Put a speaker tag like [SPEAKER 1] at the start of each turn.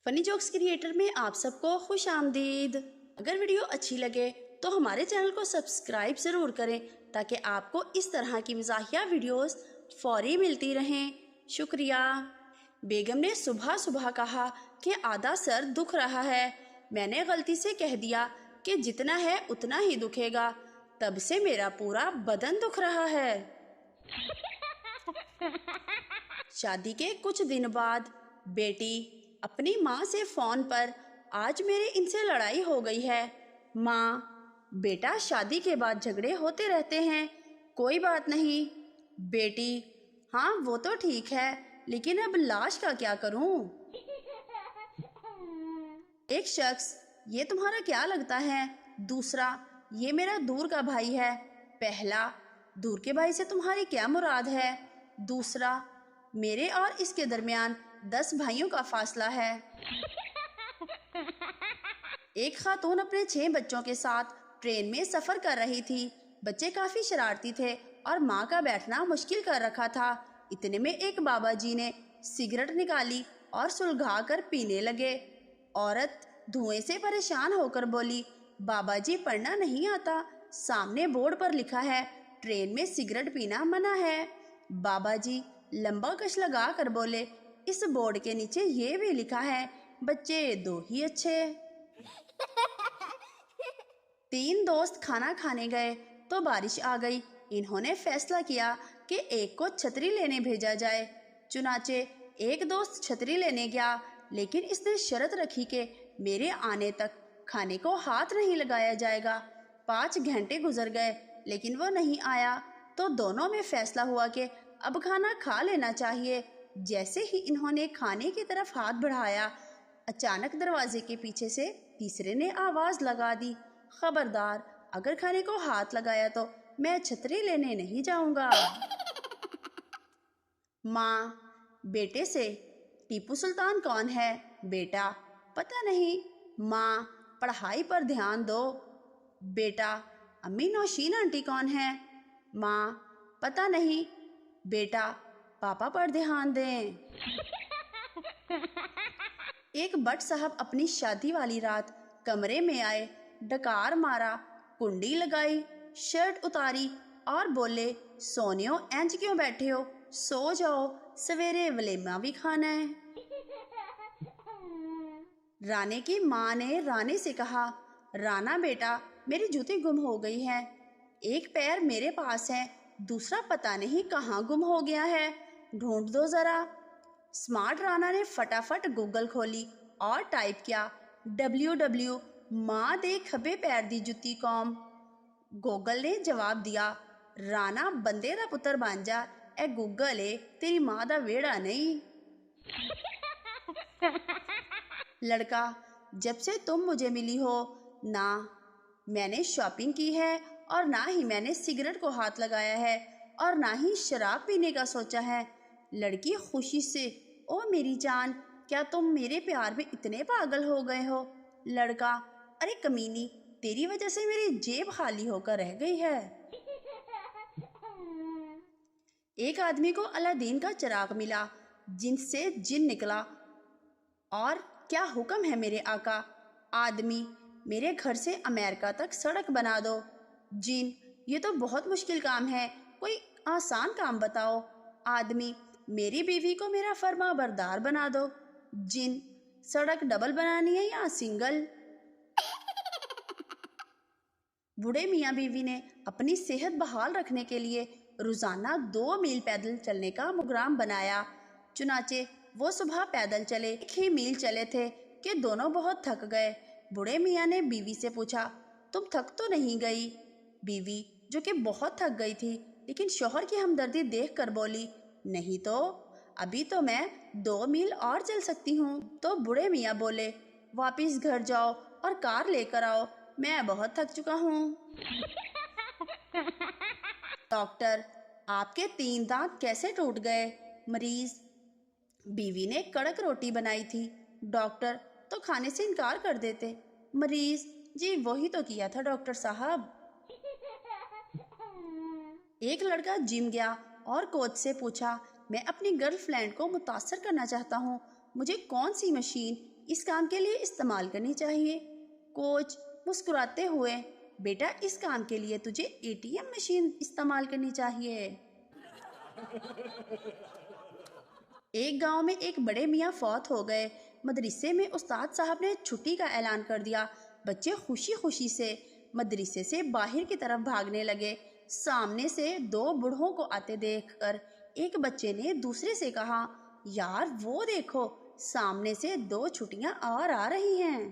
[SPEAKER 1] فنی jokes creator میں آپ سب کو خوش آمدید۔ اگر ویڈیو اچھی لگے تو ہمارے چینل کو سبسکرائب ضرور کریں تاکہ آپ کو اس طرح کی مزاحیہ ویڈیوز فوری ملتی رہیں۔ شکریہ۔ بیگم نے صبح صبح کہا کہ آدھا سر دکھ رہا ہے۔ میں نے غلطی سے کہہ دیا کہ جتنا ہے اتنا ہی دکھے گا، تب سے میرا پورا بدن دکھ رہا ہے۔ شادی کے کچھ دن بعد بیٹی اپنی ماں سے فون پر، آج میرے ان سے لڑائی ہو گئی ہے۔ ماں: بیٹا شادی کے بعد جھگڑے ہوتے رہتے ہیں، کوئی بات نہیں۔ بیٹی: ہاں وہ تو ٹھیک ہے، لیکن اب لاش کا کیا کروں؟ ایک شخص: یہ تمہارا کیا لگتا ہے؟ دوسرا: یہ میرا دور کا بھائی ہے۔ پہلا: دور کے بھائی سے تمہاری کیا مراد ہے؟ دوسرا: میرے اور اس کے درمیان 10 بھائیوں کا فاصلہ ہے۔ ایک خاتون اپنے 6 بچوں کے ساتھ ٹرین میں سفر کر رہی تھی۔ بچے کافی شرارتی تھے اور ماں کا بیٹھنا مشکل کر رکھا تھا۔ اتنے میں ایک بابا جی نے سگریٹ نکالی اور سلگھا کر پینے لگے۔ عورت دھوئیں سے پریشان ہو کر بولی: بابا جی پڑھنا نہیں آتا، سامنے بورڈ پر لکھا ہے ٹرین میں سگریٹ پینا منع ہے۔ بابا جی لمبا کش لگا کر بولے: اس بورڈ کے نیچے یہ بھی لکھا ہے بچے 2 ہی اچھے۔ 3 دوست کھانا کھانے گئے تو بارش آ گئی۔ انہوں نے فیصلہ کیا کہ ایک کو چھتری لینے بھیجا جائے۔ چنانچہ ایک دوست چھتری لینے گیا، لیکن اس نے شرط رکھی کہ میرے آنے تک کھانے کو ہاتھ نہیں لگایا جائے گا۔ 5 گھنٹے گزر گئے لیکن وہ نہیں آیا، تو دونوں میں فیصلہ ہوا کہ اب کھانا کھا لینا چاہیے۔ جیسے ہی انہوں نے کھانے کی طرف ہاتھ بڑھایا، اچانک دروازے کے پیچھے سے تیسرے نے آواز لگا دی: خبردار، اگر کھانے کو ہاتھ لگایا تو میں چھتری لینے نہیں جاؤں گا۔ ماں بیٹے سے: ٹیپو سلطان کون ہے؟ بیٹا: پتہ نہیں۔ ماں: پڑھائی پر دھیان دو۔ بیٹا: امی نوشین آنٹی کون ہے؟ ماں: پتہ نہیں۔ بیٹا: پاپا پر دھیان دیں۔ ایک بٹ صاحب اپنی شادی والی رات کمرے میں آئے، ڈکار مارا، کنڈی لگائی، شرٹ اتاری اور بولے: سونیو اینج کیوں بیٹھے ہو؟ سو جاؤ، سویرے ولیمہ بھی کھانا ہے۔ رانے کی ماں نے رانے سے کہا: رانا بیٹا، میری جوتی گم ہو گئی ہے۔ ایک پیر میرے پاس ہے، دوسرا پتہ نہیں کہاں گم ہو گیا ہے، ڈھونڈ دو ذرا۔ سمارٹ رانا نے فٹافٹ گوگل کھولی اور ٹائپ کیا: WW ماں دے کھبے پیر دی جُتی قوم۔ گوگل نے جواب دیا: رانا بندے دا پتر بن جا، اے گوگل اے تیری ماں دا ویڑا نہیں۔ لڑکا: جب سے تم مجھے ملی ہو نہ میں نے شاپنگ کی ہے اور نہ ہی میں نے سگریٹ کو ہاتھ لگایا ہے اور نہ ہی شراب پینے کا سوچا ہے۔ لڑکی خوشی سے: او میری جان، کیا تم میرے پیار میں اتنے پاگل ہو گئے ہو؟ لڑکا: ارے کمینی، تیری وجہ سے میری جیب خالی ہو کر رہ گئی ہے۔ ایک آدمی کو الادین کا چراغ ملا جن سے جن نکلا اور: کیا حکم ہے میرے آقا؟ آدمی: میرے گھر سے امریکہ تک سڑک بنا دو۔ جن: یہ تو بہت مشکل کام ہے، کوئی آسان کام بتاؤ۔ آدمی: میری بیوی کو میرا فرما بردار بنا دو۔ جن: سڑک ڈبل بنانی ہے یا سنگل؟ بوڑھے میاں بیوی نے اپنی صحت بحال رکھنے کے لیے روزانہ 2 میل پیدل چلنے کا پروگرام بنایا۔ چنانچہ وہ صبح پیدل چلے، 1 ہی میل چلے تھے کہ دونوں بہت تھک گئے۔ بوڑھے میاں نے بیوی سے پوچھا: تم تھک تو نہیں گئی؟ بیوی، جو کہ بہت تھک گئی تھی لیکن شوہر کی ہمدردی دیکھ کر بولی: نہیں تو، ابھی تو میں 2 میل اور چل سکتی ہوں۔ تو بوڑھے میاں بولے: واپس گھر جاؤ اور کار لے کر آؤ، میں بہت تھک چکا ہوں۔ ڈاکٹر: آپ کے 3 دانت کیسے ٹوٹ گئے؟ مریض: بیوی نے کڑک روٹی بنائی تھی، ڈاکٹر تو کھانے سے انکار کر دیتے۔ مریض: جی وہی تو کیا تھا ڈاکٹر صاحب۔ ایک لڑکا جم گیا اور کوچ سے پوچھا: میں اپنی گرل فرینڈ کو متاثر کرنا چاہتا ہوں، مجھے کون سی مشین اس کام کے لیے استعمال کرنی چاہیے۔ کوچ مسکراتے ہوئے، بیٹا اس کام کے لیے تجھے ATM مشین استعمال کرنی چاہیے۔ ایک گاؤں میں ایک بڑے میاں فوت ہو گئے۔ مدرسے میں استاد صاحب نے چھٹی کا اعلان کر دیا۔ بچے خوشی خوشی سے مدرسے سے باہر کی طرف بھاگنے لگے۔ سامنے سے 2 بوڑھوں کو آتے دیکھ کر ایک بچے نے دوسرے سے کہا، یار وہ دیکھو، سامنے سے 2 چھٹیاں اور آ رہی ہیں۔